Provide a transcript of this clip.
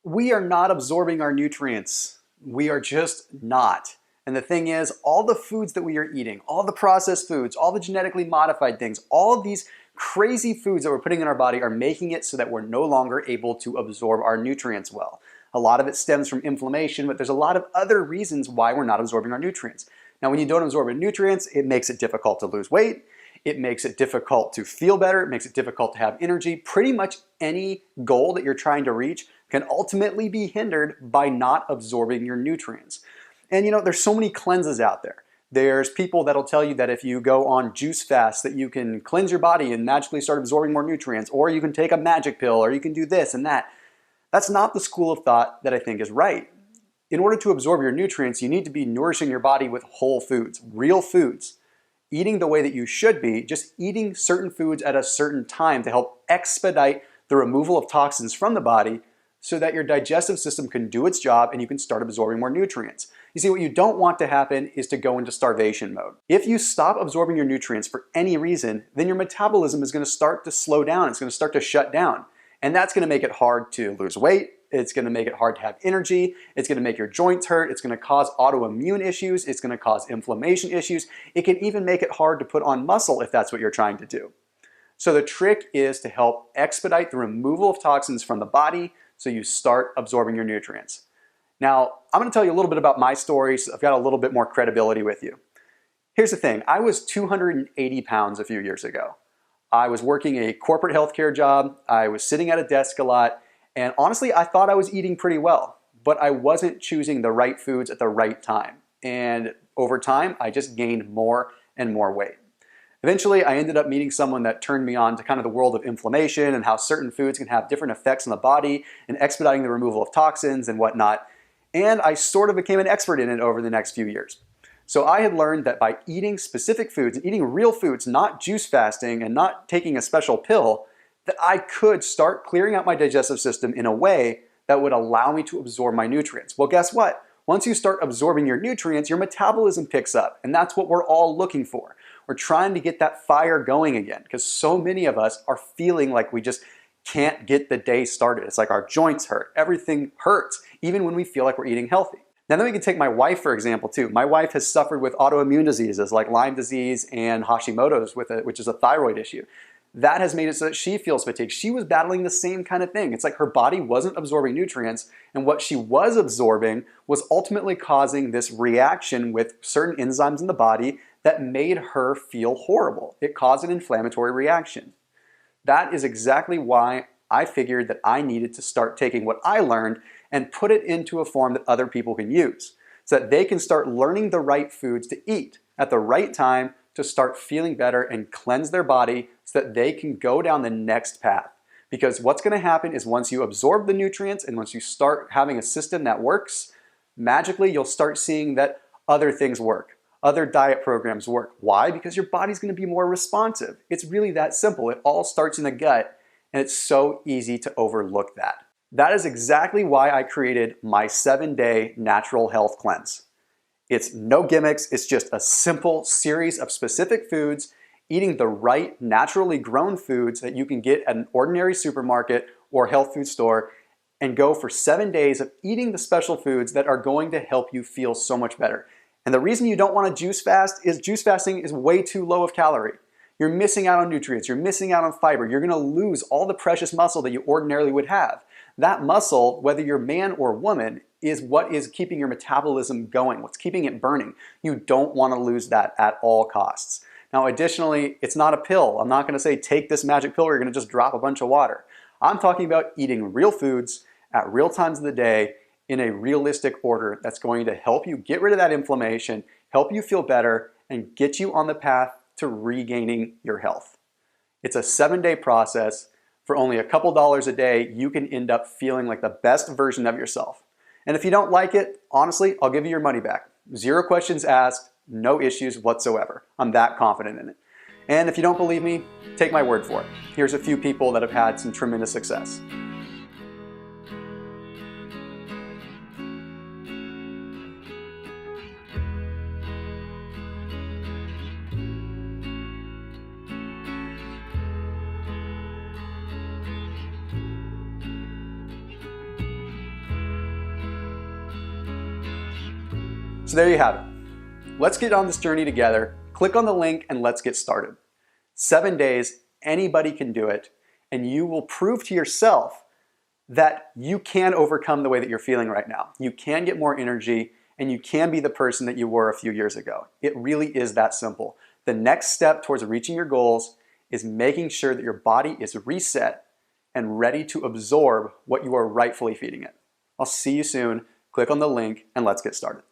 We are not absorbing our nutrients. We are just not. And the thing is, all the foods that we are eating, all the processed foods, all the genetically modified things, all of these crazy foods that we're putting in our body are making it so that we're no longer able to absorb our nutrients well. A lot of it stems from inflammation, but there's a lot of other reasons why we're not absorbing our nutrients. Now, when you don't absorb nutrients, it makes it difficult to lose weight. It makes it difficult to feel better. It makes it difficult to have energy. Pretty much any goal that you're trying to reach can ultimately be hindered by not absorbing your nutrients. And you know, there's so many cleanses out there. There's people that'll tell you that if you go on juice fasts that you can cleanse your body and magically start absorbing more nutrients, or you can take a magic pill, or you can do this and that. That's not the school of thought that I think is right. In order to absorb your nutrients, you need to be nourishing your body with whole foods, real foods. Eating the way that you should be, just eating certain foods at a certain time to help expedite the removal of toxins from the body so that your digestive system can do its job and you can start absorbing more nutrients. You see, what you don't want to happen is to go into starvation mode. If you stop absorbing your nutrients for any reason, then your metabolism is going to start to slow down. It's going to start to shut down. And that's going to make it hard to lose weight. It's going to make it hard to have energy. It's going to make your joints hurt. It's going to cause autoimmune issues. It's going to cause inflammation issues. It can even make it hard to put on muscle if that's what you're trying to do. So the trick is to help expedite the removal of toxins from the body so you start absorbing your nutrients. Now, I'm going to tell you a little bit about my story so I've got a little bit more credibility with you. Here's the thing. I was 280 pounds a few years ago. I was working a corporate healthcare job. I was sitting at a desk a lot. And honestly, I thought I was eating pretty well, but I wasn't choosing the right foods at the right time. And over time, I just gained more and more weight. Eventually, I ended up meeting someone that turned me on to kind of the world of inflammation and how certain foods can have different effects on the body and expediting the removal of toxins and whatnot. And I sort of became an expert in it over the next few years. So I had learned that by eating specific foods, eating real foods, not juice fasting and not taking a special pill, that I could start clearing out my digestive system in a way that would allow me to absorb my nutrients. Well, guess what? Once you start absorbing your nutrients, your metabolism picks up, and that's what we're all looking for. We're trying to get that fire going again because so many of us are feeling like we just can't get the day started. It's like our joints hurt. Everything hurts, even when we feel like we're eating healthy. Now then we can take my wife, for example, too. My wife has suffered with autoimmune diseases like Lyme disease and Hashimoto's, which is a thyroid issue. That has made it so that she feels fatigued. She was battling the same kind of thing. It's like her body wasn't absorbing nutrients, and what she was absorbing was ultimately causing this reaction with certain enzymes in the body that made her feel horrible. It caused an inflammatory reaction. That is exactly why I figured that I needed to start taking what I learned and put it into a form that other people can use so that they can start learning the right foods to eat at the right time to start feeling better and cleanse their body so that they can go down the next path. Because what's going to happen is once you absorb the nutrients and once you start having a system that works, magically you'll start seeing that other things work. Other diet programs work. Why? Because your body's going to be more responsive. It's really that simple. It all starts in the gut, and it's so easy to overlook that. That is exactly why I created my 7-day natural health cleanse. It's no gimmicks. It's just a simple series of specific foods, eating the right naturally grown foods that you can get at an ordinary supermarket or health food store, and go for 7 days of eating the special foods that are going to help you feel so much better. And the reason you don't want to juice fast is juice fasting is way too low of calorie. You're missing out on nutrients. You're missing out on fiber. You're going to lose all the precious muscle that you ordinarily would have. That muscle, whether you're man or woman, is what is keeping your metabolism going, what's keeping it burning. You don't want to lose that at all costs. Now, additionally, it's not a pill. I'm not going to say take this magic pill or you're going to just drop a bunch of water. I'm talking about eating real foods at real times of the day in a realistic order that's going to help you get rid of that inflammation, help you feel better, and get you on the path to regaining your health. It's a 7-day process. For only a couple dollars a day, you can end up feeling like the best version of yourself. And if you don't like it, honestly, I'll give you your money back. 0 questions asked, no issues whatsoever. I'm that confident in it. And if you don't believe me, take my word for it. Here's a few people that have had some tremendous success. So there you have it. Let's get on this journey together. Click on the link and let's get started. 7 days, anybody can do it, and you will prove to yourself that you can overcome the way that you're feeling right now. You can get more energy, and you can be the person that you were a few years ago. It really is that simple. The next step towards reaching your goals is making sure that your body is reset and ready to absorb what you are rightfully feeding it. I'll see you soon. Click on the link and let's get started.